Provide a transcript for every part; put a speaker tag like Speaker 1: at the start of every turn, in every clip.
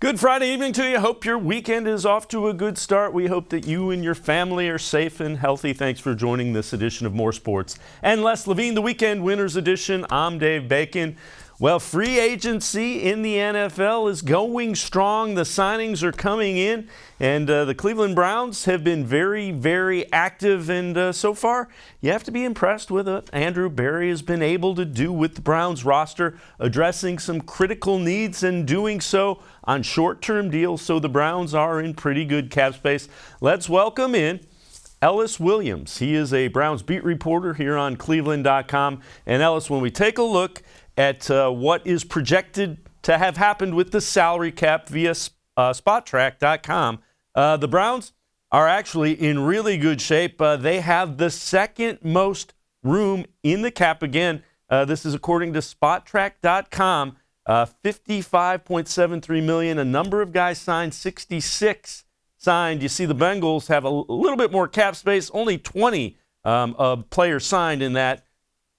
Speaker 1: Good Friday evening to you. Hope your weekend is off to a good start. We hope that you and your family are safe and healthy. Thanks for joining this edition of More Sports and Less. Levine, the Weekend Winners Edition. I'm Dave Bacon. Well, free agency in the NFL is going strong. The signings are coming in, and the Cleveland Browns have been very, very active. And so far, you have to be impressed with what Andrew Berry has been able to do with the Browns roster, addressing some critical needs and doing so on short-term deals. So the Browns are in pretty good cap space. Let's welcome in Ellis Williams. He is a Browns beat reporter here on cleveland.com. And Ellis, when we take a look at what is projected to have happened with the salary cap via spottrack.com, the Browns are actually in really good shape. They have the second most room in the cap. Again, this is according to spottrack.com, $55.73 million. A number of guys signed, 66 signed. You see the Bengals have a little bit more cap space, only 20 players signed in that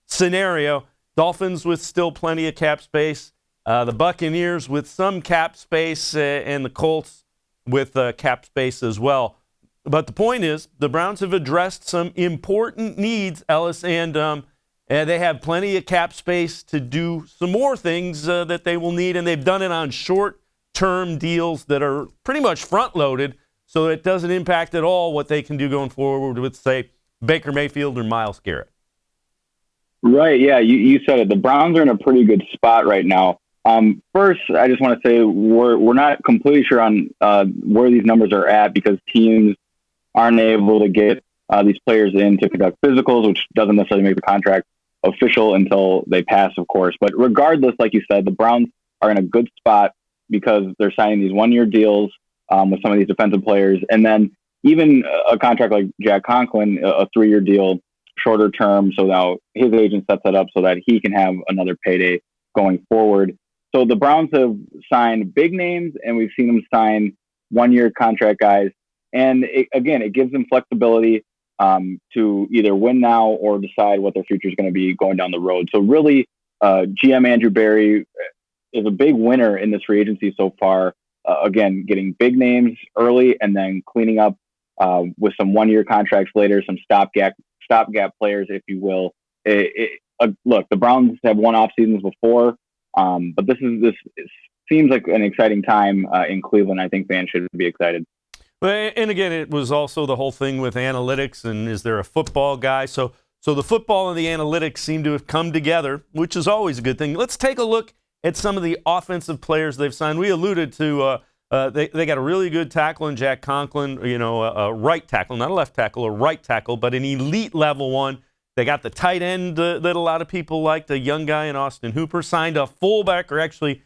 Speaker 1: scenario. Dolphins with still plenty of cap space. The Buccaneers with some cap space, and the Colts with cap space as well. But the point is, the Browns have addressed some important needs, Ellis, and they have plenty of cap space to do some more things that they will need, and they've done it on short-term deals that are pretty much front-loaded, so it doesn't impact at all what they can do going forward with, say, Baker Mayfield or Myles Garrett.
Speaker 2: Right, yeah, you said it. The Browns are in a pretty good spot right now. First, I just want to say we're not completely sure on where these numbers are at because teams aren't able to get these players in to conduct physicals, which doesn't necessarily make the contract official until they pass, of course. But regardless, like you said, the Browns are in a good spot because they're signing these one-year deals with some of these defensive players. And then even a contract like Jack Conklin, a 3-year deal, shorter term, so now his agent sets it up so that he can have another payday going forward. So the Browns have signed big names, and we've seen them sign one-year contract guys. And it gives them flexibility to either win now or decide what their future is going to be going down the road. So really, GM Andrew Berry is a big winner in this free agency so far. Again, getting big names early and then cleaning up with some one-year contracts later, some stopgap players, if you will. Look, the Browns have won off seasons before, but this seems like an exciting time in Cleveland. I think fans should be excited.
Speaker 1: And again, it was also the whole thing with analytics and is there a football guy? So the football and the analytics seem to have come together, which is always a good thing. Let's take a look at some of the offensive players they've signed. We alluded to they got a really good tackle in Jack Conklin, a right tackle, not a left tackle, a right tackle, but an elite level one. They got the tight end that a lot of people liked, a young guy in Austin Hooper, signed a fullback, or actually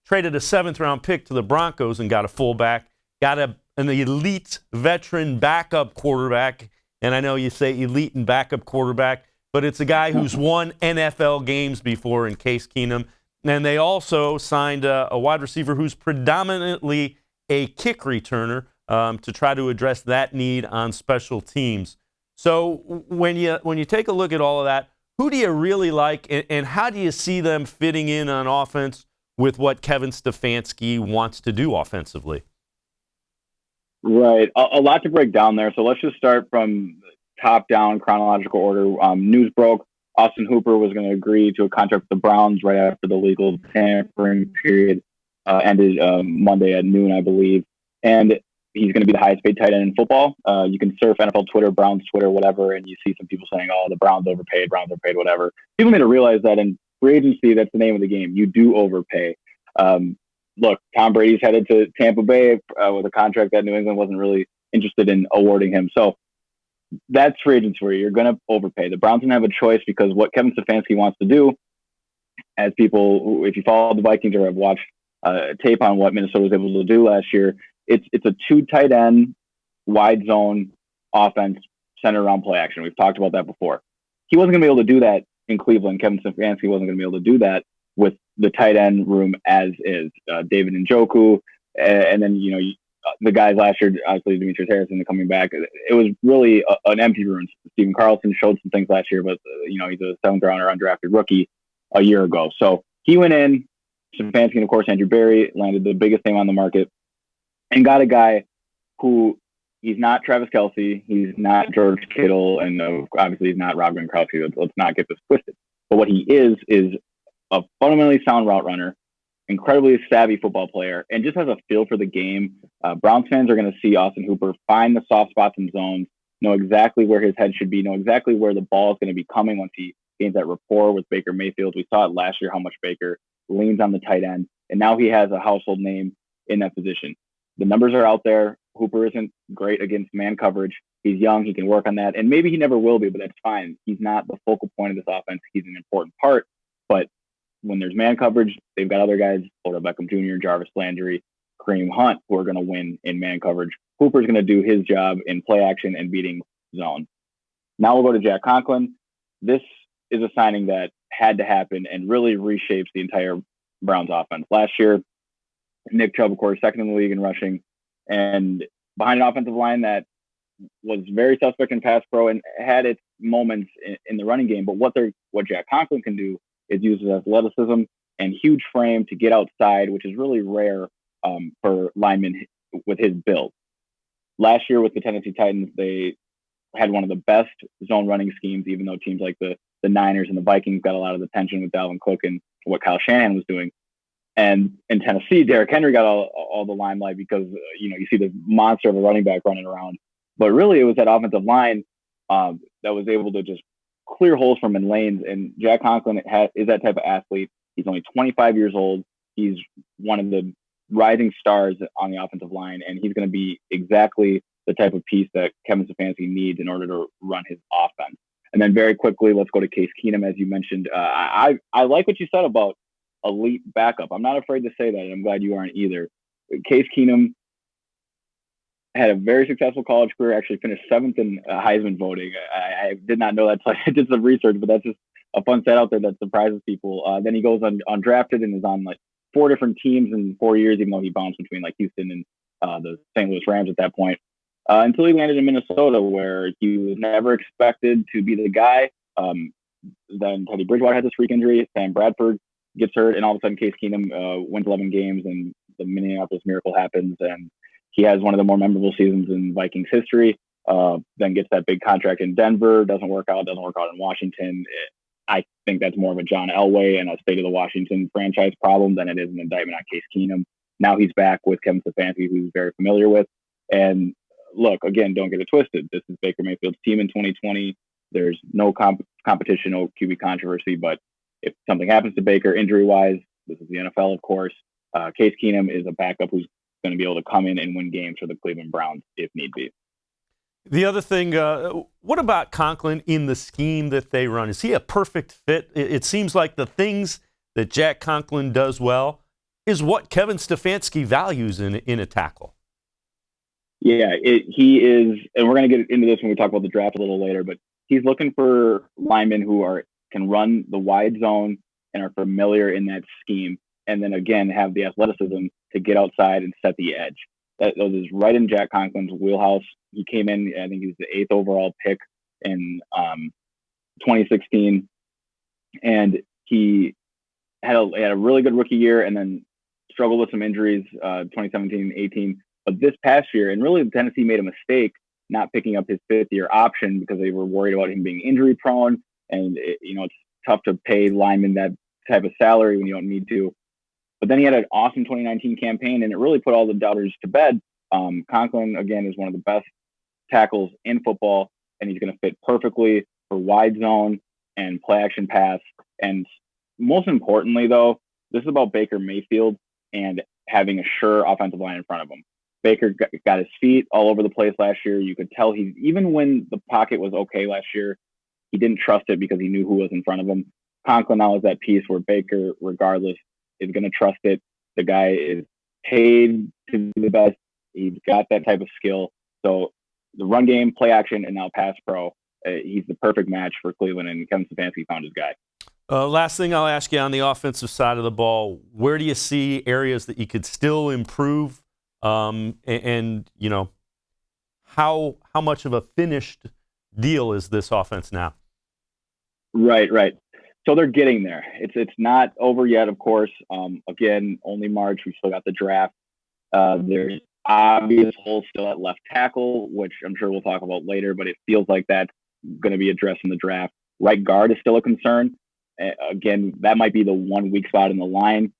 Speaker 1: traded a 7th-round pick to the Broncos and got a fullback, got an elite veteran backup quarterback, and I know you say elite and backup quarterback, but it's a guy who's won NFL games before in Case Keenum. And they also signed a wide receiver who's predominantly a kick returner to try to address that need on special teams. So when you take a look at all of that, who do you really like, and how do you see them fitting in on offense with what Kevin Stefanski wants to do offensively?
Speaker 2: Right. A lot to break down there. So let's just start from top down chronological order. News broke Austin Hooper was going to agree to a contract with the Browns right after the legal tampering period ended Monday at noon, I believe. And he's going to be the highest paid tight end in football. You can surf NFL Twitter, Browns Twitter, whatever, and you see some people saying, oh, the Browns overpaid, whatever. People need to realize that in free agency, that's the name of the game. You do overpay. Look, Tom Brady's headed to Tampa Bay with a contract that New England wasn't really interested in awarding him. So that's free agency for you. You're going to overpay. The Browns don't have a choice because what Kevin Stefanski wants to do, as people, if you follow the Vikings or have watched tape on what Minnesota was able to do last year, it's a 2 tight end, wide zone offense centered around play action. We've talked about that before. He wasn't going to be able to do that in Cleveland. Kevin Stefanski wasn't going to be able to do that with the tight end room as is. David Njoku, and then, the guys last year, obviously Demetrius Harrison coming back. It was really an empty room. Stephen Carlson showed some things last year, but he's a 7th rounder undrafted rookie a year ago. So he went in, Stefanski and, of course, Andrew Berry landed the biggest name on the market and got a guy who he's not Travis Kelce, he's not George Kittle, and obviously he's not Rob Gronkowski. Let's not get this twisted. But what he is a fundamentally sound route runner, incredibly savvy football player, and just has a feel for the game. Browns fans are going to see Austin Hooper find the soft spots and zones, know exactly where his head should be, know exactly where the ball is going to be coming once he gains that rapport with Baker Mayfield. We saw it last year how much Baker leans on the tight end, and now he has a household name in that position. The numbers are out there. Hooper isn't great against man coverage. He's young. He can work on that, and maybe he never will be, but that's fine. He's not the focal point of this offense. He's an important part, but when there's man coverage, they've got other guys, Odell Beckham Jr., Jarvis Landry, Kareem Hunt, who are going to win in man coverage. Hooper's going to do his job in play action and beating zone. Now we'll go to Jack Conklin. This is a signing that had to happen and really reshapes the entire Browns offense. Last year, Nick Chubb, of course, second in the league in rushing, and behind an offensive line that was very suspect in pass pro and had its moments in the running game. But what Jack Conklin can do is use his athleticism and huge frame to get outside, which is really rare for linemen with his build. Last year with the Tennessee Titans, they had one of the best zone running schemes, even though teams like the Niners and the Vikings got a lot of attention with Dalvin Cook and what Kyle Shanahan was doing. And in Tennessee, Derrick Henry got all the limelight because, you see the monster of a running back running around. But really, it was that offensive line that was able to just clear holes from in lanes. And Jack Conklin is that type of athlete. He's only 25 years old. He's one of the rising stars on the offensive line, and he's going to be exactly the type of piece that Kevin Stefanski needs in order to run his offense. And then very quickly, let's go to Case Keenum, as you mentioned. I like what you said about elite backup. I'm not afraid to say that, and I'm glad you aren't either. Case Keenum had a very successful college career, actually finished 7th in Heisman voting. I did not know that, so I did some research, but that's just a fun stat out there that surprises people. Then he goes undrafted and is on like 4 different teams in 4 years, even though he bounced between like Houston and the St. Louis Rams at that point, until he landed in Minnesota, where he was never expected to be the guy. Then Teddy Bridgewater had this freak injury. Sam Bradford gets hurt, and all of a sudden Case Keenum wins 11 games, and the Minneapolis Miracle happens, and he has one of the more memorable seasons in Vikings history. Then gets that big contract in Denver, doesn't work out in Washington. I think that's more of a John Elway and a state of the Washington franchise problem than it is an indictment on Case Keenum. Now he's back with Kevin Stefanski, who he's very familiar with. And look, again, don't get it twisted. This is Baker Mayfield's team in 2020. There's no competition, no QB controversy. But if something happens to Baker injury-wise, this is the NFL, of course. Case Keenum is a backup who's going to be able to come in and win games for the Cleveland Browns if need be.
Speaker 1: The other thing, what about Conklin in the scheme that they run? Is he a perfect fit? It seems like the things that Jack Conklin does well is what Kevin Stefanski values in a tackle.
Speaker 2: Yeah, he is, and we're going to get into this when we talk about the draft a little later, but he's looking for linemen who can run the wide zone and are familiar in that scheme, and then again have the athleticism to get outside and set the edge. That is right in Jack Conklin's wheelhouse. He came in, I think he was the 8th overall pick in 2016, and he had a really good rookie year, and then struggled with some injuries 2017 and 18. But this past year, and really Tennessee made a mistake not picking up his 5th-year option because they were worried about him being injury prone, and it's tough to pay linemen that type of salary when you don't need to. But then he had an awesome 2019 campaign, and it really put all the doubters to bed. Conklin, again, is one of the best tackles in football, and he's going to fit perfectly for wide zone and play action pass. And most importantly, though, this is about Baker Mayfield and having a sure offensive line in front of him. Baker got his feet all over the place last year. You could tell even when the pocket was okay last year, he didn't trust it because he knew who was in front of him. Conklin now is that piece where Baker, regardless, is going to trust it. The guy is paid to be the best. He's got that type of skill. So the run game, play action, and now pass pro, he's the perfect match for Cleveland, and Kevin Stefanski found his guy.
Speaker 1: Last thing I'll ask you on the offensive side of the ball, where do you see areas that you could still improve? And how much of a finished deal is this offense now?
Speaker 2: Right. So they're getting there. It's not over yet, of course. Again, only March. We still got the draft. There's obvious holes still at left tackle, which I'm sure we'll talk about later, but it feels like that's going to be addressed in the draft. Right guard is still a concern. Again, that might be the one weak spot in the line,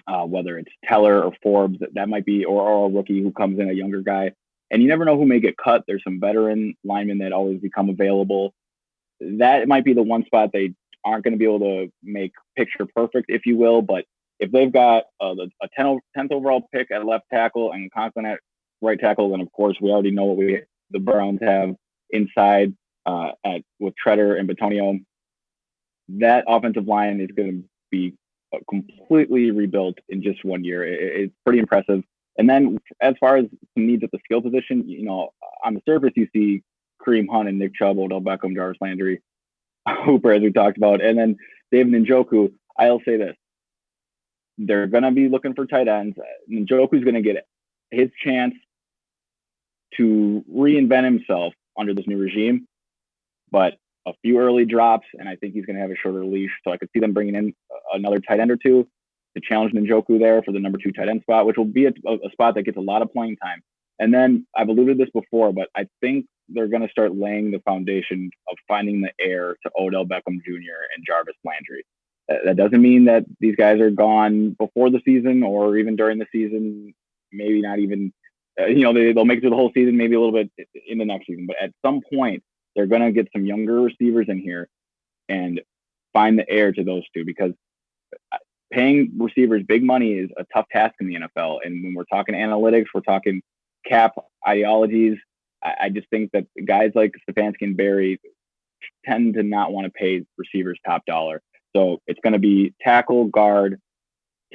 Speaker 2: whether it's Teller or Forbes, that might be, or a rookie who comes in, a younger guy. And you never know who may get cut. There's some veteran linemen that always become available. That might be the one spot they aren't going to be able to make picture perfect, if you will. But if they've got a 10th overall pick at left tackle and Conklin at right tackle, then of course we already know what the Browns have inside with Treader and Bitonio. That offensive line is going to be completely rebuilt in just 1 year. It's pretty impressive. And then as far as some needs at the skill position, on the surface you see Kareem Hunt and Nick Chubb, Odell Beckham, Jarvis Landry, Hooper, as we talked about, and then David Njoku. I'll say this. They're going to be looking for tight ends. Njoku's going to get his chance to reinvent himself under this new regime, but a few early drops, and I think he's going to have a shorter leash. So I could see them bringing in another tight end or two to challenge Njoku there for the number 2 tight end spot, which will be a spot that gets a lot of playing time. And then I've alluded to this before, but I think they're going to start laying the foundation of finding the heir to Odell Beckham Jr. and Jarvis Landry. That doesn't mean that these guys are gone before the season or even during the season. Maybe not even, they'll make it through the whole season, maybe a little bit in the next season. But at some point, they're going to get some younger receivers in here and find the heir to those two, because paying receivers big money is a tough task in the NFL. And when we're talking analytics, we're talking cap ideologies. I just think that guys like Stefanski and Barry tend to not want to pay receivers top dollar. So it's going to be tackle, guard,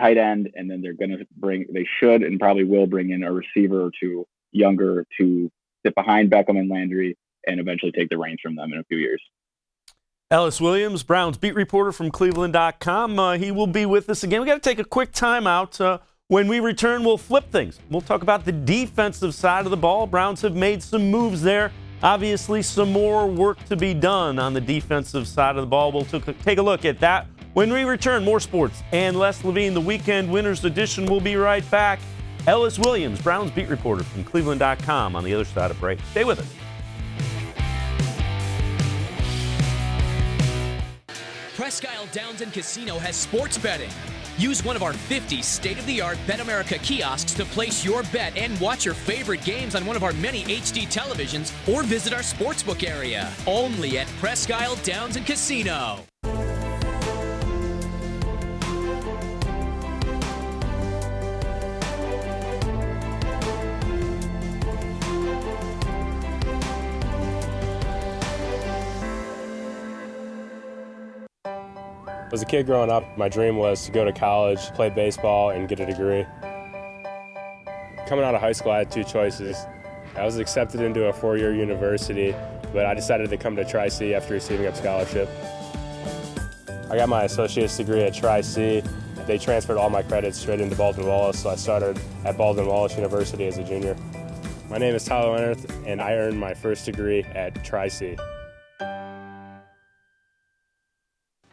Speaker 2: tight end, and then they should and probably will bring in a receiver or two younger to sit behind Beckham and Landry and eventually take the reins from them in a few years.
Speaker 1: Ellis Williams, Browns beat reporter from cleveland.com. He will be with us again. We got to take a quick timeout. When we return, we'll flip things. We'll talk about the defensive side of the ball. Browns have made some moves there. Obviously, some more work to be done on the defensive side of the ball. We'll take a look at that when we return. More sports and less Levine, the Weekend Winners Edition. We'll be right back. Ellis Williams, Browns beat reporter from cleveland.com on the other side of break. Stay with us.
Speaker 3: Presque Isle Downs and Casino has sports betting. Use one of our 50 state-of-the-art Bet America kiosks to place your bet and watch your favorite games on one of our many HD televisions, or visit our sportsbook area. Only at Presque Isle Downs and Casino.
Speaker 4: As a kid growing up, my dream was to go to college, play baseball, and get a degree. Coming out of high school, I had 2 choices. I was accepted into a 4-year university, but I decided to come to Tri-C after receiving a scholarship. I got my associate's degree at Tri-C. They transferred all my credits straight into Baldwin-Wallace, so I started at Baldwin-Wallace University as a junior. My name is Tyler Leonard, and I earned my first degree at Tri-C.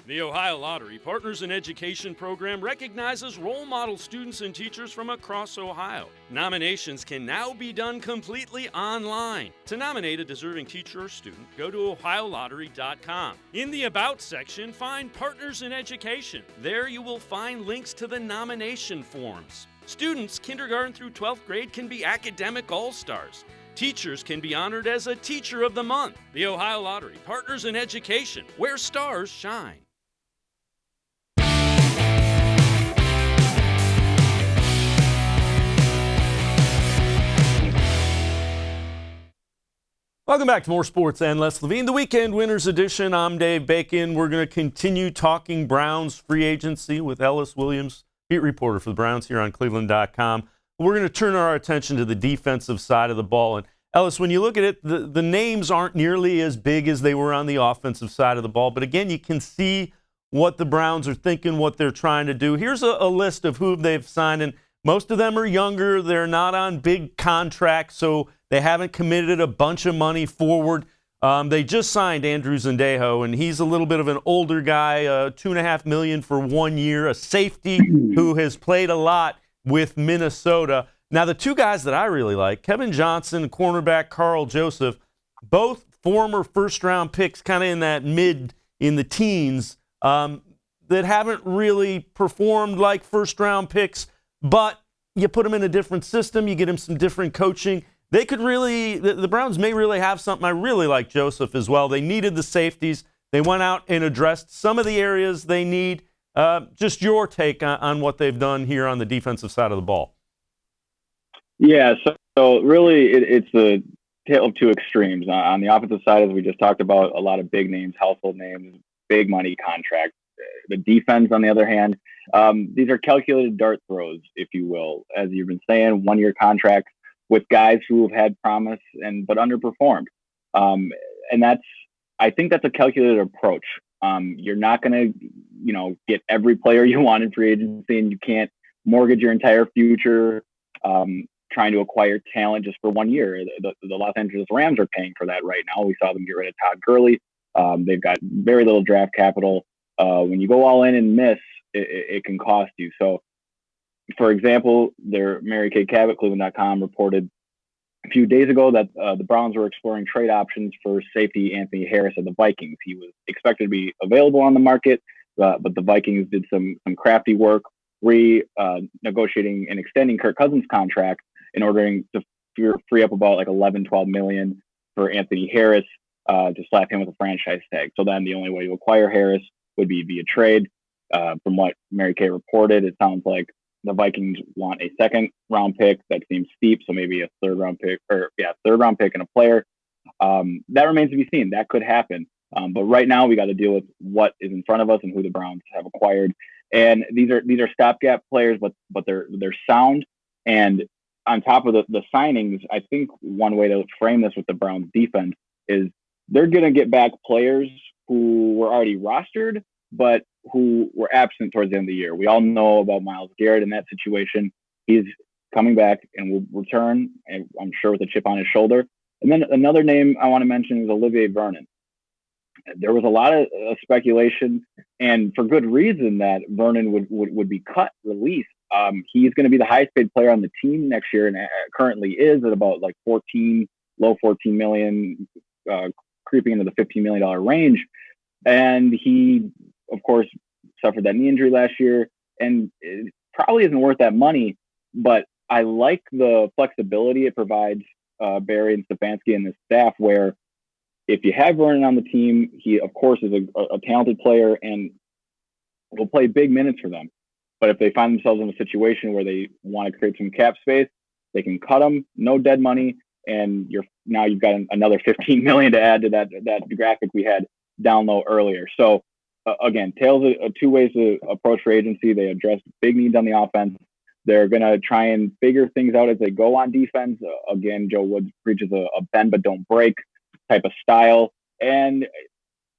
Speaker 1: The Ohio Lottery Partners in Education program recognizes role model students and teachers from across Ohio. Nominations can now be done completely online. To nominate a deserving teacher or student, go to ohiolottery.com. In the About section, find Partners in Education. There you will find links to the nomination forms. Students kindergarten through 12th grade can be academic all-stars. Teachers can be honored as a Teacher of the Month. The Ohio Lottery Partners in Education, where stars shine. Welcome back to More Sports and Less Levine, the Weekend Winners Edition. I'm Dave Bacon. We're going to continue talking Browns free agency with Ellis Williams, beat reporter for the Browns here on cleveland.com. We're going to turn our attention to the defensive side of the ball. And Ellis, when you look at it, the names aren't nearly as big as they were on the offensive side of the ball. But again, you can see what the Browns are thinking, what they're trying to do. Here's a list of who they've signed, and most of them are younger. They're not on big contracts, so they haven't committed a bunch of money forward. They just signed Andrew Zendejo, and he's a little bit of an older guy, $2.5 million for 1 year, a safety who has played a lot with Minnesota. Now, the two guys that I really like, Kevin Johnson, cornerback Carl Joseph, both former first-round picks, kind of in that in the teens, that haven't really performed like first-round picks, but you put them in a different system, you get them some different coaching. They could really, the Browns may really have something. I really like Joseph as well. They needed the safeties. They went out and addressed some of the areas they need. Just your take on what they've done here on the defensive side of the ball.
Speaker 2: Yeah, so really it's the tale of two extremes. On the offensive side, as we just talked about, a lot of big names, household names, big money contracts. The defense, on the other hand, these are calculated dart throws, if you will. As you've been saying, 1 year contracts with guys who have had promise but underperformed. And I think that's a calculated approach. You're not going to, get every player you want in free agency, and you can't mortgage your entire future trying to acquire talent just for 1 year. The Los Angeles Rams are paying for that right now. We saw them get rid of Todd Gurley. They've got very little draft capital. When you go all in and miss, it can cost you. So, for example, Mary Kay Cabot, cleveland.com, reported a few days ago that the Browns were exploring trade options for safety Anthony Harris of the Vikings. He was expected to be available on the market, but the Vikings did some crafty work, negotiating and extending Kirk Cousins' contract in order to free up about like $11-12 million for Anthony Harris to slap him with a franchise tag. So then the only way to acquire Harris would be via trade. From what Mary Kay reported, it sounds like the Vikings want a second-round pick. That seems steep, so maybe a third-round pick and a player. That remains to be seen. That could happen. But right now, we got to deal with what is in front of us and who the Browns have acquired. And these are stopgap players, but they're sound. And on top of the signings, I think one way to frame this with the Browns defense is they're going to get back players who were already rostered, but who were absent towards the end of the year. We all know about Myles Garrett in that situation. He's coming back and will return, and I'm sure with a chip on his shoulder. And then another name I want to mention is Olivier Vernon. There was a lot of speculation, and for good reason, that Vernon would be released. He's going to be the highest paid player on the team next year, and currently is at about like low $14 million, creeping into the $15 million range. And he, of course, suffered that knee injury last year, and it probably isn't worth that money. But I like the flexibility it provides Barry and Stefanski and the staff, where if you have Vernon on the team, he, of course, is a talented player and will play big minutes for them. But if they find themselves in a situation where they want to create some cap space, they can cut him, no dead money, and you've got another $15 million to add to that graphic we had down low earlier. So again, tales of two ways to approach free agency. They address big needs on the offense. They're going to try and figure things out as they go on defense. Again, Joe Woods preaches a bend but don't break type of style. And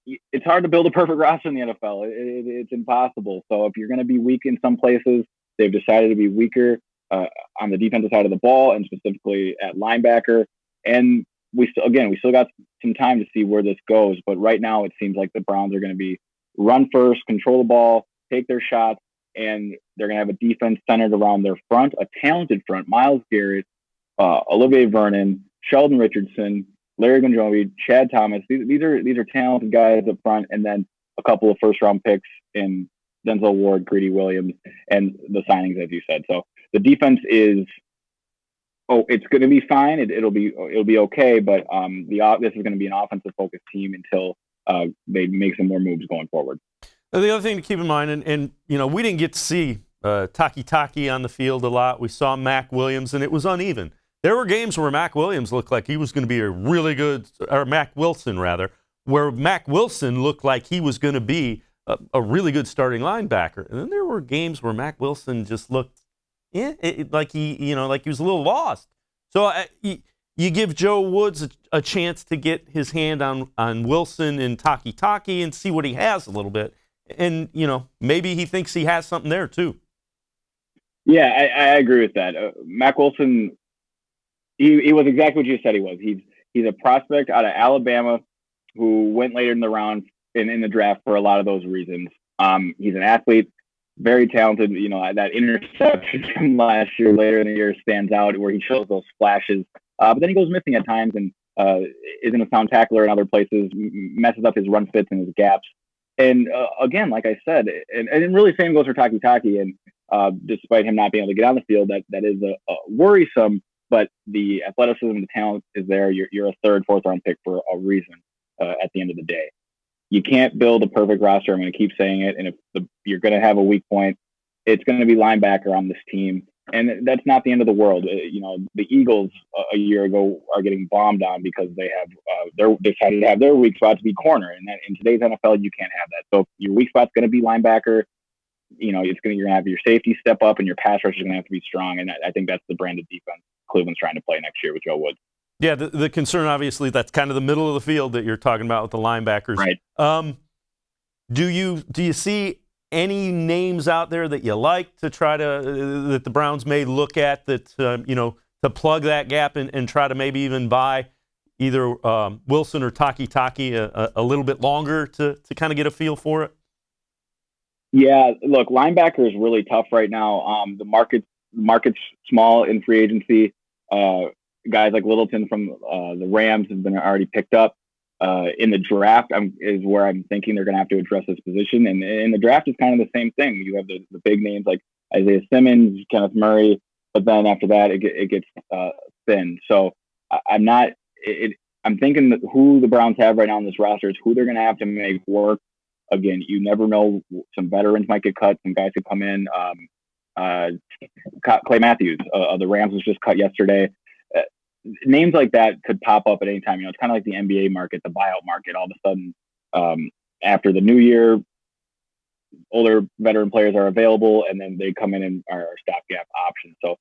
Speaker 2: it's hard to build a perfect roster in the NFL. It's impossible. So if you're going to be weak in some places, they've decided to be weaker on the defensive side of the ball, and specifically at linebacker. And we still got some time to see where this goes. But right now, it seems like the Browns are going to be run first, control the ball, take their shots, and they're going to have a defense centered around their front, a talented front. Myles Garrett, Olivier Vernon, Sheldon Richardson, Larry Gonjovi, Chad Thomas. These are talented guys up front, and then a couple of first-round picks in Denzel Ward, Greedy Williams, and the signings, as you said. So the defense is, it's going to be fine. It'll be okay, but this is going to be an offensive-focused team until they make some more moves going forward.
Speaker 1: The other thing to keep in mind, and we didn't get to see Taki on the field a lot. We saw Mack Williams, and it was uneven. There were games where Mack Williams looked like he was going to be Mack Wilson, where Mack Wilson looked like he was going to be a really good starting linebacker. And then there were games where Mack Wilson just looked like he was a little lost. So you give Joe Woods a chance to get his hand on Wilson and Taki and see what he has a little bit. And, maybe he thinks he has something there too.
Speaker 2: Yeah, I agree with that. Mack Wilson, he was exactly what you said he was. He's a prospect out of Alabama who went later in the round in the draft for a lot of those reasons. He's an athlete, very talented. You know, that interception from last year, later in the year, stands out where he shows those flashes. But then he goes missing at times and isn't a sound tackler in other places, messes up his run fits and his gaps. And again, like I said, and really same goes for Taki. And despite him not being able to get on the field, that is a worrisome. But the athleticism and the talent is there. You're a third, fourth round pick for a reason. At the end of the day, you can't build a perfect roster. I'm going to keep saying it. And if you're going to have a weak point, it's going to be linebacker on this team. And that's not the end of the world. You know, the Eagles a year ago are getting bombed on because they have they decided to have their weak spot to be corner. And that, in today's NFL, you can't have that. So your weak spot's going to be linebacker. You know, you're going to have your safety step up, and your pass rush is going to have to be strong. And I think that's the brand of defense Cleveland's trying to play next year with Joe Woods.
Speaker 1: Yeah, the concern, obviously, that's kind of the middle of the field that you're talking about with the linebackers.
Speaker 2: Right.
Speaker 1: Do you see any names out there that you like to try to that the Browns may look at that to plug that gap and try to maybe even buy either Wilson or Taki a little bit longer to kind of get a feel for it?
Speaker 2: Yeah, look, linebacker is really tough right now. The market's small in free agency. Guys like Littleton from the Rams have been already picked up. In the draft is where I'm thinking they're going to have to address this position. And in the draft is kind of the same thing. You have the big names like Isaiah Simmons, Kenneth Murray, but then after that it gets thin. So I'm thinking that who the Browns have right now on this roster is who they're going to have to make work. Again, you never know. Some veterans might get cut. Some guys could come in. Clay Matthews, the Rams was just cut yesterday. Names like that could pop up at any time. You know, it's kind of like the NBA market, the buyout market. All of a sudden, after the new year, older veteran players are available, and then they come in and are stopgap options. So,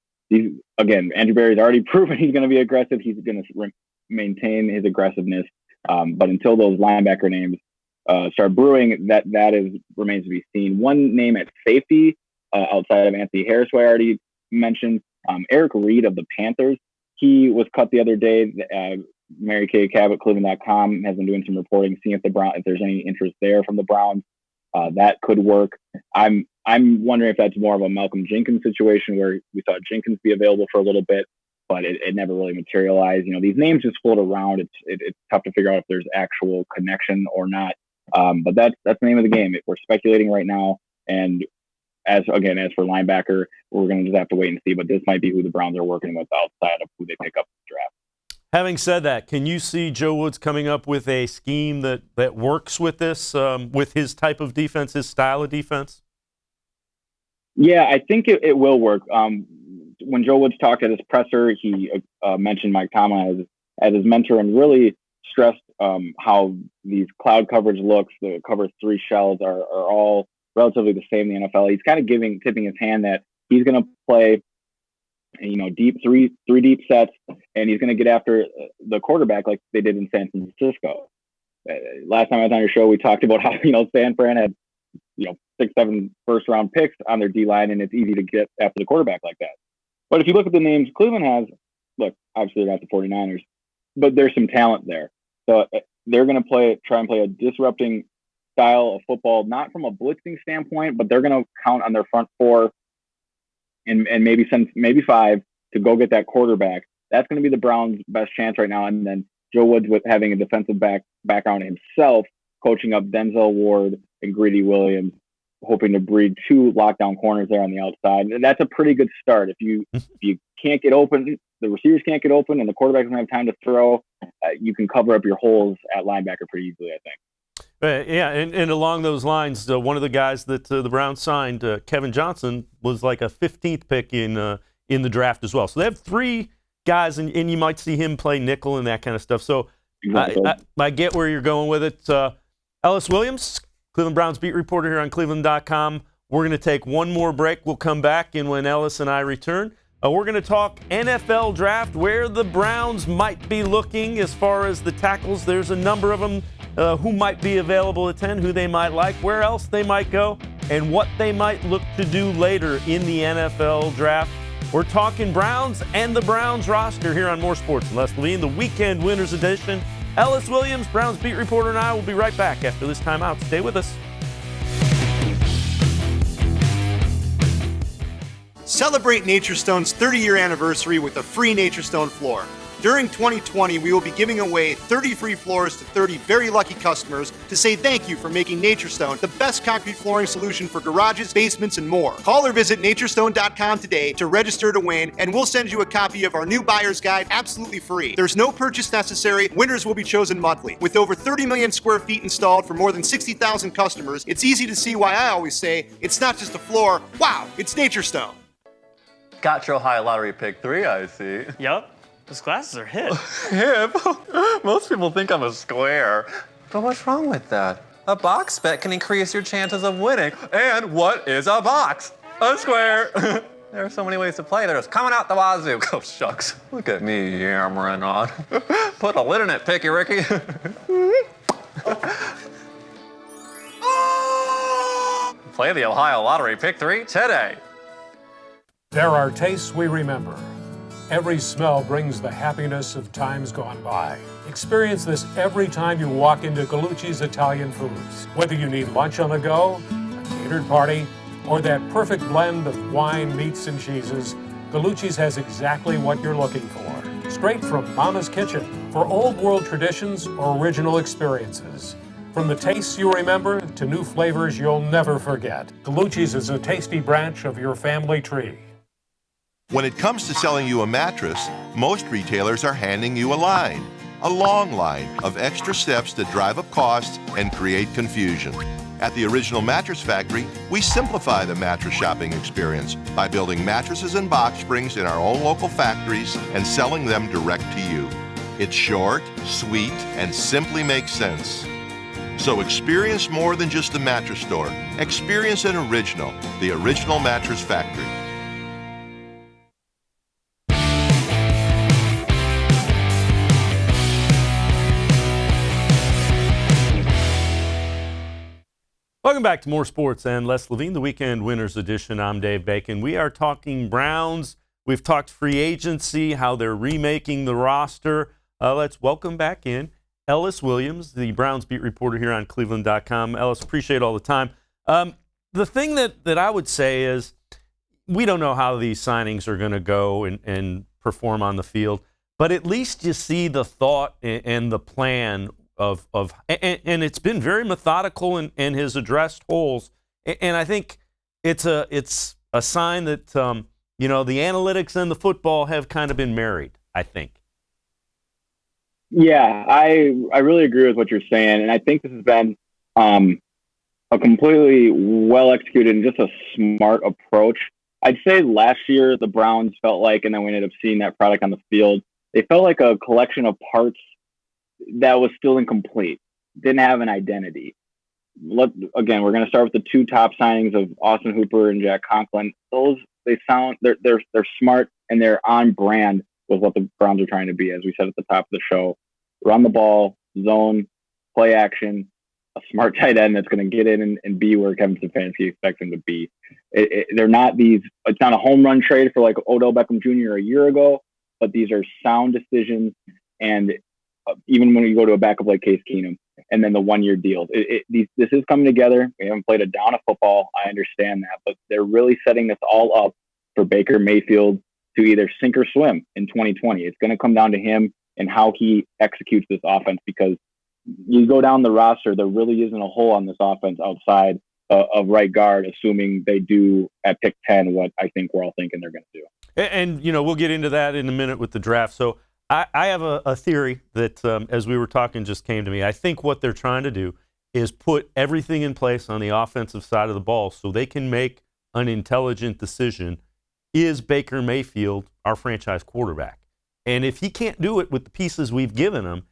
Speaker 2: Andrew Berry's already proven he's going to be aggressive. He's going to maintain his aggressiveness. But until those linebacker names start brewing, that remains to be seen. One name at safety, outside of Anthony Harris, who I already mentioned, Eric Reed of the Panthers. He was cut the other day. Mary Kay Cabot, cleveland.com, has been doing some reporting, seeing if there's any interest there from the Browns. That could work. I'm wondering if that's more of a Malcolm Jenkins situation where we thought Jenkins be available for a little bit, but it never really materialized. You know, these names just float around. It's tough to figure out if there's actual connection or not. But that's the name of the game. We're speculating right now, and as for linebacker, we're going to just have to wait and see. But this might be who the Browns are working with outside of who they pick up in the draft.
Speaker 1: Having said that, can you see Joe Woods coming up with a scheme that works with this, with his type of defense, his style of defense?
Speaker 2: Yeah, I think it will work. When Joe Woods talked at his presser, he mentioned Mike Tomlin as his mentor and really stressed how these cloud coverage looks, the cover three shells are all relatively the same in the NFL. He's kind of tipping his hand that he's going to play, deep three deep sets, and he's going to get after the quarterback like they did in San Francisco. Last time I was on your show, we talked about how San Fran had 6-7 first round picks on their D line, and it's easy to get after the quarterback like that. But if you look at the names Cleveland has, look, obviously they're not the 49ers, but there's some talent there. So they're going to try and play a disrupting style of football, not from a blitzing standpoint, but they're going to count on their front four and maybe send five to go get that quarterback. That's going to be the Browns' best chance right now. And then Joe Woods, with having a defensive background himself, coaching up Denzel Ward and Greedy Williams, hoping to breed two lockdown corners there on the outside. And that's a pretty good start. If you can't get open, the receivers can't get open, and the quarterback doesn't have time to throw, you can cover up your holes at linebacker pretty easily, I think.
Speaker 1: Yeah, and along those lines, one of the guys that the Browns signed, Kevin Johnson, was like a 15th pick in the draft as well. So they have three guys, and you might see him play nickel and that kind of stuff. So exactly. I get where you're going with it. Ellis Williams, Cleveland Browns beat reporter here on cleveland.com. We're going to take one more break. We'll come back, and when Ellis and I return, we're going to talk NFL draft, where the Browns might be looking as far as the tackles. There's a number of them who might be available at 10, who they might like, where else they might go, and what they might look to do later in the NFL draft. We're talking Browns and the Browns roster here on More Sports and Less Levine, the Weekend Winners Edition Ellis Williams, Browns beat reporter, and I will be right back after this timeout. Stay with us.
Speaker 5: Celebrate NatureStone's 30-year anniversary with a free NatureStone floor. During 2020, we will be giving away 30 free floors to 30 very lucky customers to say thank you for making NatureStone the best concrete flooring solution for garages, basements, and more. Call or visit naturestone.com today to register to win, and we'll send you a copy of our new buyer's guide absolutely free. There's no purchase necessary. Winners will be chosen monthly. With over 30 million square feet installed for more than 60,000 customers, it's easy to see why I always say it's not just a floor. Wow, it's NatureStone.
Speaker 6: Got your Ohio Lottery pick 3, I see.
Speaker 7: Yup. Those glasses are hip.
Speaker 6: Hip? Most people think I'm a square. But what's wrong with that? A box bet can increase your chances of winning. And what is a box? A square. There are so many ways to play. There's coming out the wazoo. Oh, shucks. Look at me yammering on. Put a lid in it, Picky Ricky. Play the Ohio Lottery Pick 3 today.
Speaker 8: There are tastes we remember. Every smell brings the happiness of times gone by. Experience this every time you walk into Gallucci's Italian Foods. Whether you need lunch on the go, a catered party, or that perfect blend of wine, meats, and cheeses, Gallucci's has exactly what you're looking for. Straight from Mama's kitchen for old world traditions or original experiences. From the tastes you remember to new flavors you'll never forget. Gallucci's is a tasty branch of your family tree.
Speaker 9: When it comes to selling you a mattress, most retailers are handing you a long line of extra steps that drive up costs and create confusion. At the Original Mattress Factory, we simplify the mattress shopping experience by building mattresses and box springs in our own local factories and selling them direct to you. It's short, sweet, and simply makes sense. So experience more than just the mattress store. Experience an original, the Original Mattress Factory.
Speaker 1: Welcome back to More Sports and Less Levine, the Weekend Winners Edition. I'm Dave Bacon. We are talking Browns. We've talked free agency, how they're remaking the roster. Let's welcome back in Ellis Williams, the Browns beat reporter here on cleveland.com. Ellis, appreciate all the time. The thing that I would say is we don't know how these signings are going to go and perform on the field, but at least you see the thought and the plan and it's been very methodical and has addressed holes. And I think it's a sign that, the analytics and the football have kind of been married, I think.
Speaker 2: Yeah, I really agree with what you're saying. And I think this has been a completely well-executed and just a smart approach. I'd say last year the Browns felt like, and then we ended up seeing that product on the field, they felt like a collection of parts that was still incomplete, didn't have an identity. Again, we're going to start with the two top signings of Austin Hooper and Jack Conklin. Those, they're smart and they're on brand with what the Browns are trying to be, as we said at the top of the show. Run the ball, zone, play action, a smart tight end that's going to get in and be where Kevin Stefanski expects him to be. They're not it's not a home run trade for like Odell Beckham Jr. a year ago, but these are sound decisions. And even when you go to a backup like Case Keenum, and then the 1-year deals, this is coming together. We haven't played a down of football. I understand that, but they're really setting this all up for Baker Mayfield to either sink or swim in 2020. It's going to come down to him and how he executes this offense, because you go down the roster, there really isn't a hole on this offense outside of right guard, assuming they do at pick 10 what I think we're all thinking they're going to do.
Speaker 1: And we'll get into that in a minute with the draft. So I have a theory that, as we were talking, just came to me. I think what they're trying to do is put everything in place on the offensive side of the ball so they can make an intelligent decision. Is Baker Mayfield our franchise quarterback? And if he can't do it with the pieces we've given him,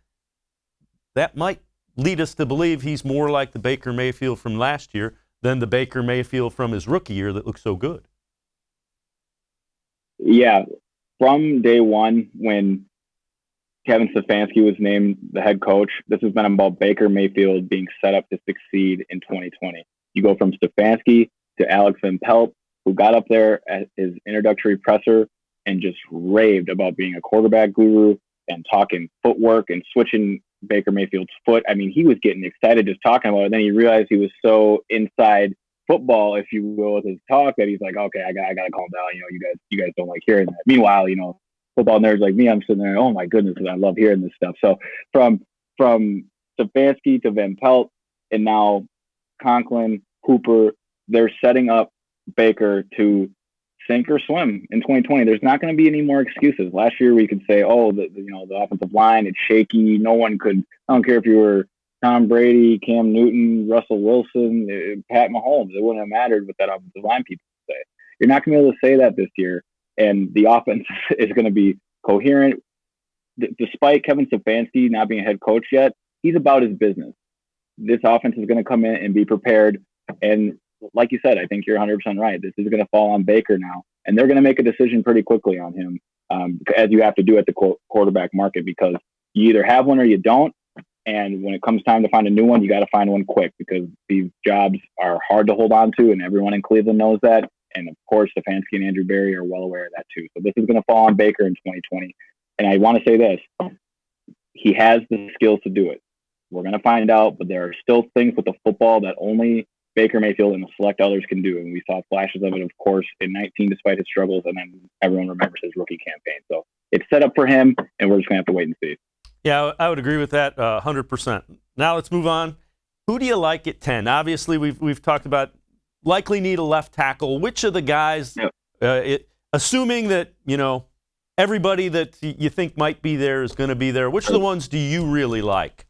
Speaker 1: that might lead us to believe he's more like the Baker Mayfield from last year than the Baker Mayfield from his rookie year that looked so good.
Speaker 2: Yeah, from day one when Kevin Stefanski was named the head coach, this has been about Baker Mayfield being set up to succeed in 2020. You go from Stefanski to Alex Van Pelt, who got up there at his introductory presser and just raved about being a quarterback guru and talking footwork and switching Baker Mayfield's foot. I mean, he was getting excited just talking about it. Then he realized he was so inside football, if you will, with his talk that he's like, okay, I got to calm down. You guys don't like hearing that. Meanwhile, football nerds like me, I'm sitting there, oh my goodness, I love hearing this stuff. So from Stefanski to Van Pelt and now Conklin, Hooper, they're setting up Baker to sink or swim in 2020. There's not going to be any more excuses. Last year we could say, oh, the offensive line, it's shaky. No one could. I don't care if you were Tom Brady, Cam Newton, Russell Wilson, Pat Mahomes. It wouldn't have mattered what that offensive line people say. You're not going to be able to say that this year, and the offense is going to be coherent. Despite Kevin Stefanski not being a head coach yet, he's about his business. This offense is going to come in and be prepared. And like you said, I think you're 100% right. This is going to fall on Baker now, and they're going to make a decision pretty quickly on him, as you have to do at the quarterback market, because you either have one or you don't. And when it comes time to find a new one, you got to find one quick, because these jobs are hard to hold on to, and everyone in Cleveland knows that. And of course, Stefanski and Andrew Berry are well aware of that too. So this is going to fall on Baker in 2020. And I want to say this, he has the skills to do it. We're going to find out, but there are still things with the football that only Baker Mayfield and the select others can do. And we saw flashes of it, of course, in 19, despite his struggles. And then everyone remembers his rookie campaign. So it's set up for him, and we're just going to have to wait and see.
Speaker 1: Yeah, I would agree with that 100%. Now let's move on. Who do you like at 10? Obviously, we've talked about likely need a left tackle. Which of the guys, assuming that, everybody that you think might be there is going to be there, which of the ones do you really like?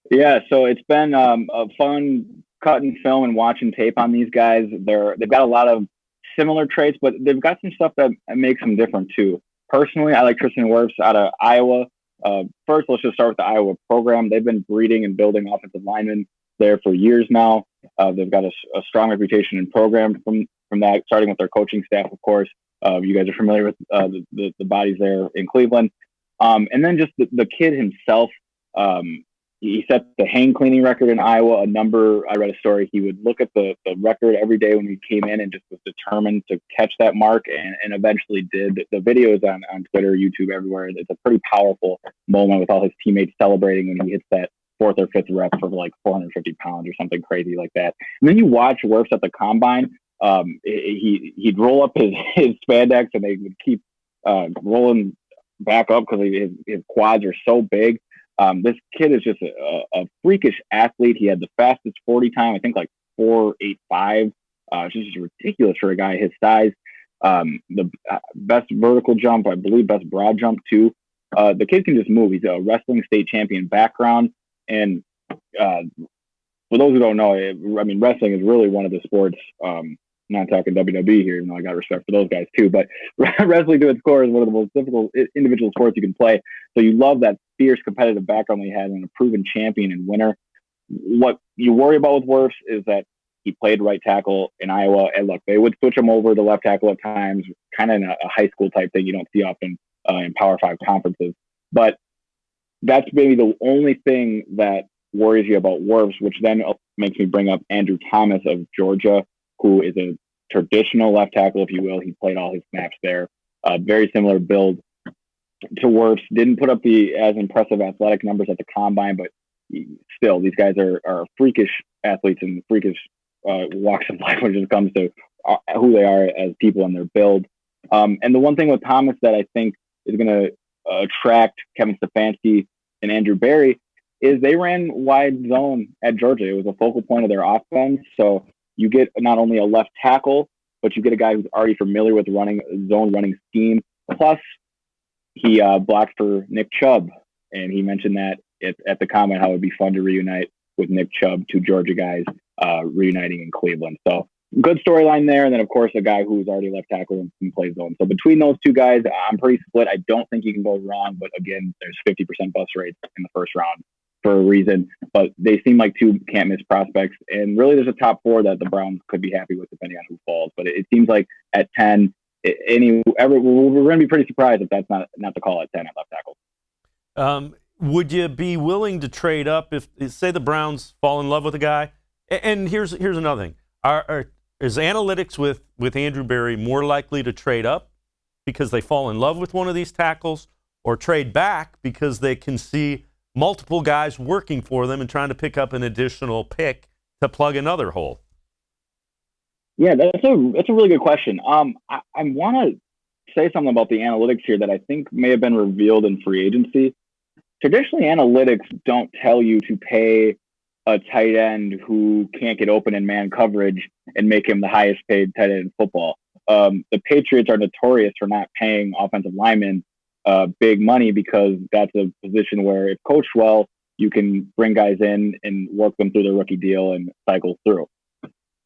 Speaker 2: Yeah, so it's been a fun cutting film and watching tape on these guys. They've got a lot of similar traits, but they've got some stuff that makes them different too. Personally, I like Tristan Wirfs out of Iowa. First, let's just start with the Iowa program. They've been breeding and building offensive linemen there for years now. They've got a strong reputation and program from that, starting with their coaching staff, of course. You guys are familiar with the bodies there in Cleveland. And then just the kid himself, he set the hang cleaning record in Iowa. I read a story, he would look at the record every day when he came in and just was determined to catch that mark, and eventually did. The videos on Twitter, YouTube, everywhere, it's a pretty powerful moment with all his teammates celebrating when he hits that fourth or fifth rep for like 450 pounds or something crazy like that. And then you watch Wirfs at the combine. He'd roll up his spandex, and they would keep rolling back up because his quads are so big. This kid is just a freakish athlete. He had the fastest 40 time, I think like 4.85. It's just ridiculous for a guy his size. The best vertical jump, I believe, best broad jump too. The kid can just move. He's a wrestling state champion background. And for those who don't know, wrestling is really one of the sports. Not talking WWE here, even though I got respect for those guys too, but wrestling to its core is one of the most difficult individual sports you can play. So you love that fierce competitive background he had, and a proven champion and winner. What you worry about with Wirfs is that he played right tackle in Iowa, and look, they would switch him over to left tackle at times, kind of in a high school type thing you don't see often in Power 5 conferences. But that's maybe the only thing that worries you about Wirfs, which then makes me bring up Andrew Thomas of Georgia, who is a traditional left tackle, if you will. He played all his snaps there. Very similar build to Wirfs. Didn't put up as impressive athletic numbers at the combine, but still, these guys are freakish athletes and freakish walks of life when it comes to who they are as people and their build. And the one thing with Thomas that I think is going to attract Kevin Stefanski and Andrew Berry is they ran wide zone at Georgia. It was a focal point of their offense. So you get not only a left tackle, but you get a guy who's already familiar with running zone running scheme. Plus, he blocked for Nick Chubb, and he mentioned that at the combine how it would be fun to reunite with Nick Chubb, two Georgia guys reuniting in Cleveland. So good storyline there. And then, of course, a guy who's already left tackle and can play zone. So between those two guys, I'm pretty split. I don't think you can go wrong. But again, there's 50% bust rates in the first round for a reason. But they seem like two can't miss prospects. And really, there's a top four that the Browns could be happy with depending on who falls. But it seems like at 10, we're going to be pretty surprised if that's not the call at 10 at left tackle.
Speaker 1: Would you be willing to trade up if, say, the Browns fall in love with a guy? And here's another thing. Is analytics with Andrew Berry more likely to trade up because they fall in love with one of these tackles, or trade back because they can see multiple guys working for them and trying to pick up an additional pick to plug another hole?
Speaker 2: Yeah, that's a really good question. I want to say something about the analytics here that I think may have been revealed in free agency. Traditionally, analytics don't tell you to pay a tight end who can't get open in man coverage and make him the highest paid tight end in football. The Patriots are notorious for not paying offensive linemen big money because that's a position where, if coached well, you can bring guys in and work them through their rookie deal and cycle through.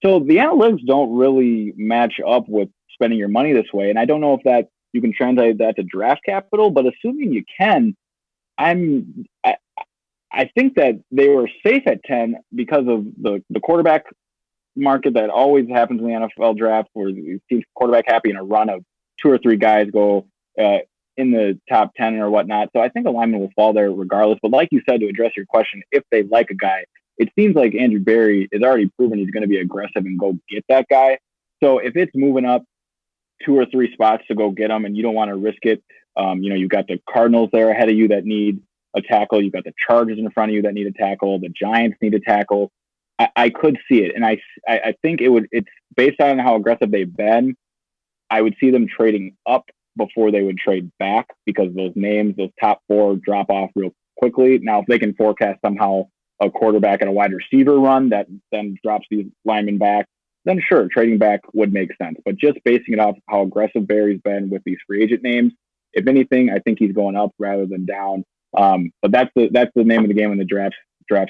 Speaker 2: So the analytics don't really match up with spending your money this way. And I don't know if that you can translate that to draft capital, but assuming you can, I think that they were safe at 10 because of the quarterback market that always happens in the NFL draft, where you see quarterback happy in a run of 2 or 3 guys go in the top 10 or whatnot. So I think a lineman will fall there regardless. But like you said, to address your question, if they like a guy, it seems like Andrew Berry has already proven he's going to be aggressive and go get that guy. So if it's moving up 2 or 3 spots to go get him and you don't want to risk it, you've got the Cardinals there ahead of you that need a tackle. You've got the Chargers in front of you that need a tackle. The Giants need a tackle. I could see it. And I think it's based on how aggressive they've been. I would see them trading up before they would trade back because those top 4 drop off real quickly. Now, if they can forecast somehow a quarterback and a wide receiver run that then drops these linemen back, then sure, trading back would make sense. But just basing it off how aggressive Barry's been with these free agent names, if anything, I think he's going up rather than down. But that's the name of the game in the draft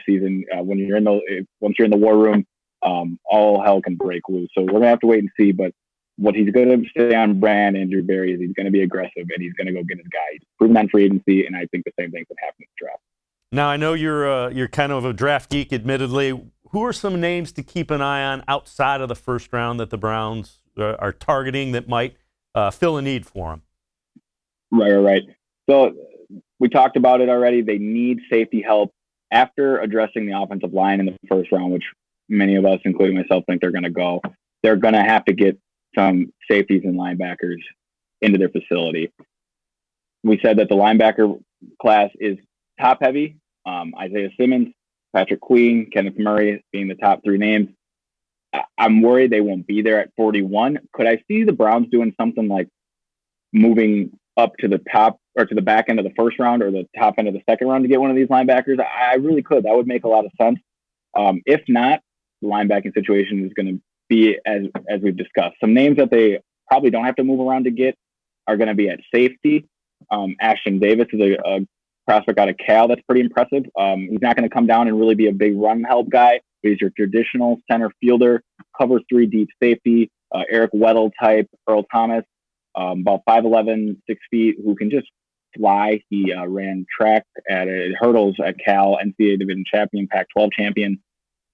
Speaker 2: season. Once you're in the war room, all hell can break loose. So we're gonna have to wait and see. But what he's going to stay on brand, Andrew Berry, is he's going to be aggressive and he's going to go get his guy. He's proven on free agency, and I think the same thing could happen in the draft.
Speaker 1: Now, I know you're kind of a draft geek, admittedly. Who are some names to keep an eye on outside of the first round that the Browns are targeting that might fill a need for them?
Speaker 2: Right. So we talked about it already. They need safety help after addressing the offensive line in the first round, which many of us, including myself, think they're going to go. They're going to have to get some safeties and linebackers into their facility. We said that the linebacker class is top heavy. Isaiah Simmons, Patrick Queen, Kenneth Murray being the top 3 names. I'm worried they won't be there at 41. Could I see the Browns doing something like moving up to the top or to the back end of the first round or the top end of the second round to get one of these linebackers? I really could. That would make a lot of sense. If not, the linebacking situation is going to be as we've discussed. Some names that they probably don't have to move around to get are going to be at safety. Ashton Davis is a prospect out of Cal that's pretty impressive. He's not going to come down and really be a big run help guy, but he's your traditional center fielder, cover 3 deep safety, Eric Weddle type, Earl Thomas, about 5'11", 6 feet, who can just fly. He ran track at hurdles at Cal, NCAA Division champion, Pac-12 champion.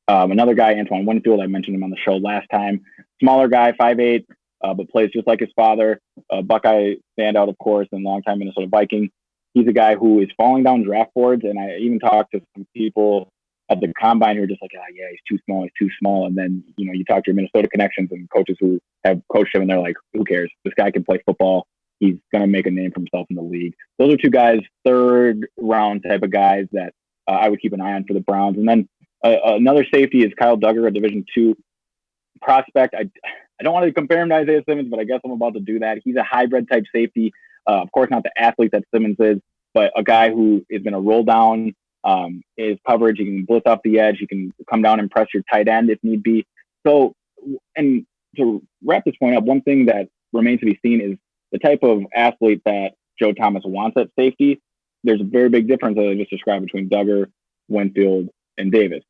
Speaker 2: Another guy, Antoine Winfield, I mentioned him on the show last time. Smaller guy, 5'8", but plays just like his father. Buckeye standout, of course, and longtime Minnesota Viking. He's a guy who is falling down draft boards, and I even talked to some people at the combine who are just like, yeah, he's too small. And then, you talk to your Minnesota connections and coaches who have coached him, and they're like, who cares? This guy can play football. He's going to make a name for himself in the league. Those are 2 guys, 3rd round type of guys that I would keep an eye on for the Browns. And then another safety is Kyle Duggar, a Division II prospect. I don't want to compare him to Isaiah Simmons, but I guess I'm about to do that. He's a hybrid type safety. Of course, not the athlete that Simmons is, but a guy who is going to roll down his coverage. He can blitz off the edge. He can come down and press your tight end if need be. So, and to wrap this point up, one thing that remains to be seen is the type of athlete that Joe Thomas wants at safety. There's a very big difference, as I just described, between Duggar, Winfield, and Davis.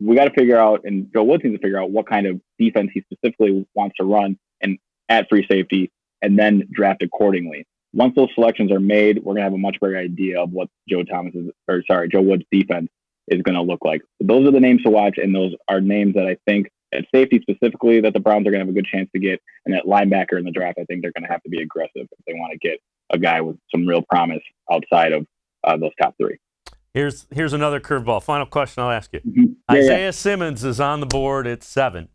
Speaker 2: We got to figure out, and Joe Woods needs to figure out what kind of defense he specifically wants to run and at free safety, and then draft accordingly. Once those selections are made, we're going to have a much better idea of what Joe Woods' defense is going to look like. So those are the names to watch, and those are names that I think at safety specifically that the Browns are going to have a good chance to get, and at linebacker in the draft, I think they're going to have to be aggressive if they want to get a guy with some real promise outside of those top 3.
Speaker 1: Here's another curveball. Final question I'll ask you. Mm-hmm. Isaiah Simmons is on the board at 7.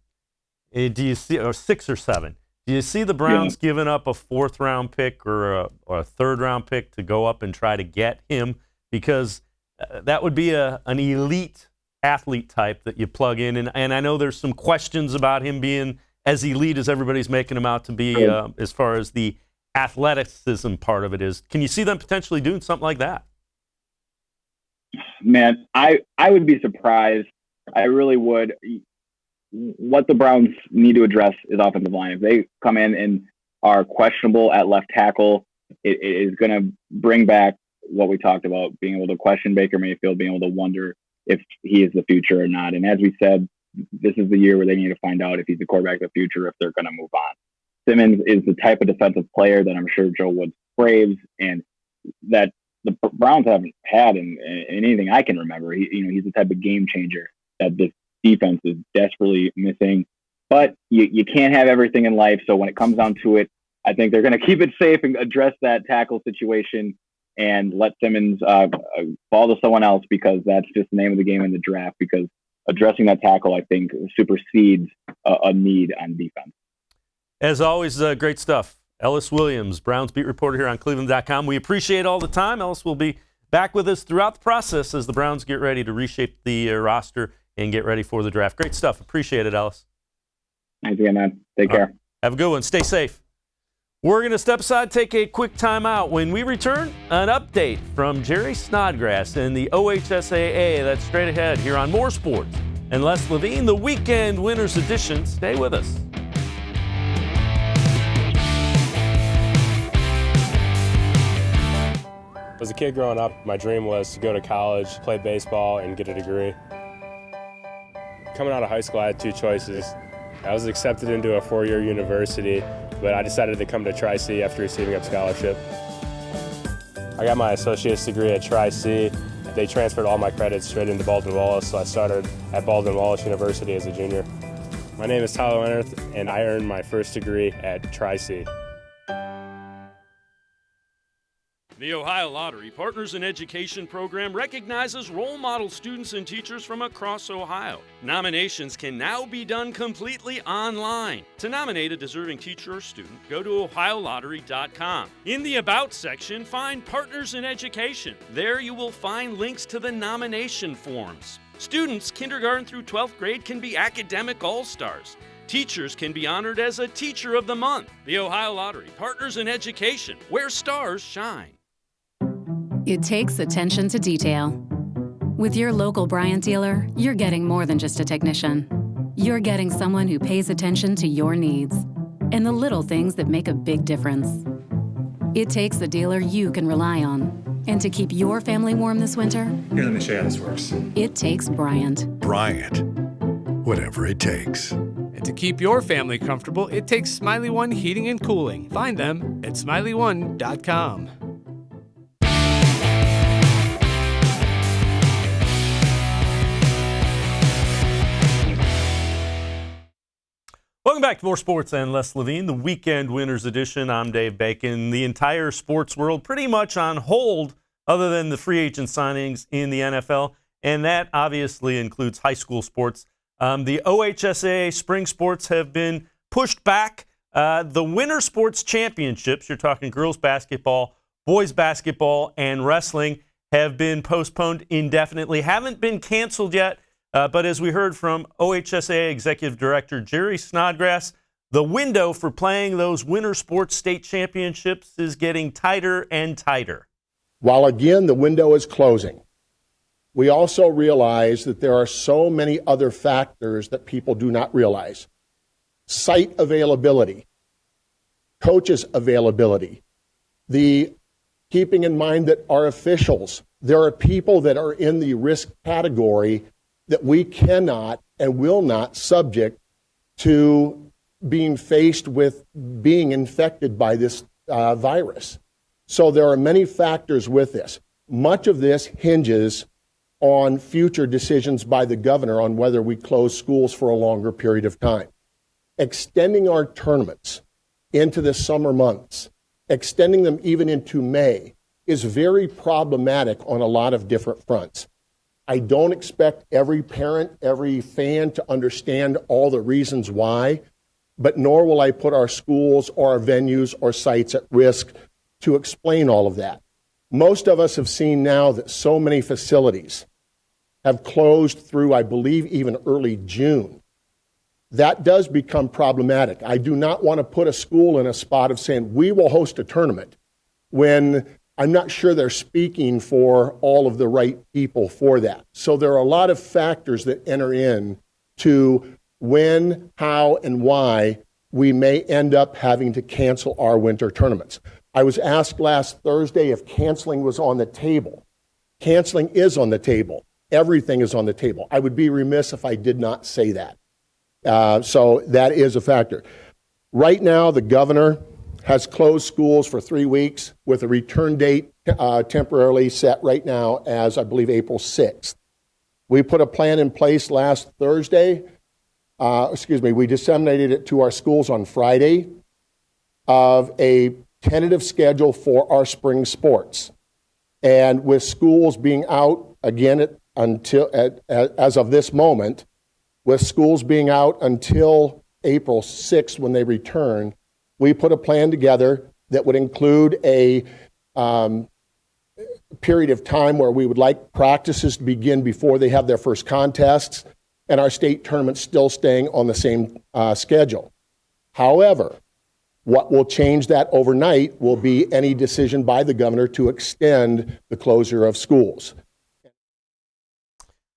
Speaker 1: Do you see, or 6 or 7? Do you see the Browns giving up a 4th round pick or a 3rd round pick to go up and try to get him? Because that would be an elite athlete type that you plug in. And I know there's some questions about him being as elite as everybody's making him out to be as far as the athleticism part of it is. Can you see them potentially doing something like that?
Speaker 2: Man, I would be surprised. I really would. What the Browns need to address is offensive line. If they come in and are questionable at left tackle, it is going to bring back what we talked about, being able to question Baker Mayfield, being able to wonder if he is the future or not. And as we said, this is the year where they need to find out if he's the quarterback of the future, if they're going to move on. Simmons is the type of defensive player that I'm sure Joe Woods craves, and that the Browns haven't had in anything I can remember. He's the type of game changer that this defense is desperately missing. But you can't have everything in life. So when it comes down to it, I think they're going to keep it safe and address that tackle situation and let Simmons fall to someone else, because that's just the name of the game in the draft, because addressing that tackle, I think, supersedes a need on defense.
Speaker 1: As always, great stuff. Ellis Williams, Browns beat reporter here on cleveland.com. We appreciate all the time. Ellis will be back with us throughout the process as the Browns get ready to reshape the roster and get ready for the draft. Great stuff. Appreciate it, Ellis.
Speaker 2: Thanks again, man. Take care.
Speaker 1: Have a good one. Stay safe. We're going to step aside, take a quick time out. When we return, an update from Jerry Snodgrass and the OHSAA. That's straight ahead here on More Sports and Les Levine, the Weekend Winners Edition. Stay with us.
Speaker 4: As a kid growing up, my dream was to go to college, play baseball, and get a degree. Coming out of high school, I had two choices. I was accepted into a four-year university, but I decided to come to Tri-C after receiving a scholarship. I got my associate's degree at Tri-C. They transferred all my credits straight into Baldwin-Wallace, so I started at Baldwin-Wallace University as a junior. My name is Tyler Leonard, and I earned my first degree at Tri-C.
Speaker 1: The Ohio Lottery Partners in Education program recognizes role model students and teachers from across Ohio. Nominations can now be done completely online. To nominate a deserving teacher or student, go to OhioLottery.com. In the About section, find Partners in Education. There you will find links to the nomination forms. Students kindergarten through 12th grade can be academic all-stars. Teachers can be honored as a Teacher of the Month. The Ohio Lottery Partners in Education, where stars shine.
Speaker 10: It takes attention to detail. With your local Bryant dealer, you're getting more than just a technician. You're getting someone who pays attention to your needs and the little things that make a big difference. It takes a dealer you can rely on. And to keep your family warm this winter,
Speaker 11: here, let me show you how this works.
Speaker 10: It takes Bryant.
Speaker 11: Bryant. Whatever it takes.
Speaker 12: And to keep your family comfortable, it takes Smiley One Heating and Cooling. Find them at SmileyOne.com.
Speaker 1: Welcome back to More Sports and Les Levine, the Weekend Winners Edition. I'm Dave Bacon. The entire sports world pretty much on hold other than the free agent signings in the NFL, and that obviously includes high school sports. The OHSAA spring sports have been pushed back. The winter sports championships, you're talking girls basketball, boys basketball, and wrestling, have been postponed indefinitely. Haven't been canceled yet. But as we heard from OHSAA Executive Director Jerry Snodgrass, the window for playing those winter sports state championships is getting tighter and tighter.
Speaker 13: While again, the window is closing, we also realize that there are so many other factors that people do not realize. Site availability, coaches availability, the keeping in mind that our officials, there are people that are in the risk category that we cannot and will not subject to being faced with being infected by this virus. So there are many factors with this. Much of this hinges on future decisions by the governor on whether we close schools for a longer period of time. Extending our tournaments into the summer months, extending them even into May, is very problematic on a lot of different fronts. I don't expect every parent, every fan to understand all the reasons why, but nor will I put our schools or our venues or sites at risk to explain all of that. Most of us have seen now that so many facilities have closed through, I believe, even early June. That does become problematic. I do not want to put a school in a spot of saying, we will host a tournament, when I'm not sure they're speaking for all of the right people for that. So there are a lot of factors that enter in to when, how, and why we may end up having to cancel our winter tournaments. I was asked last Thursday if canceling was on the table. Canceling is on the table. Everything is on the table. I would be remiss if I did not say that. So that is a factor. Right now, the governor has closed schools for 3 weeks with a return date temporarily set right now as, I believe, April 6th. We put a plan in place last Thursday. We disseminated it to our schools on Friday of a tentative schedule for our spring sports. And with schools being out again as of this moment, with schools being out until April 6th when they return, we put a plan together that would include a period of time where we would like practices to begin before they have their first contests, and our state tournament still staying on the same schedule. However, what will change that overnight will be any decision by the governor to extend the closure of schools.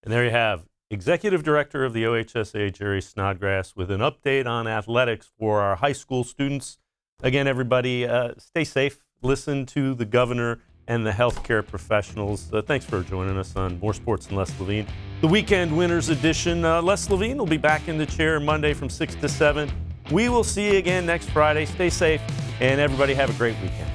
Speaker 1: And there you have Executive Director of the OHSA, Jerry Snodgrass, with an update on athletics for our high school students. Again, everybody, stay safe. Listen to the governor and the healthcare professionals. Thanks for joining us on More Sports and Les Levine. The Weekend Winners Edition. Les Levine will be back in the chair Monday from 6 to 7. We will see you again next Friday. Stay safe, and everybody have a great weekend.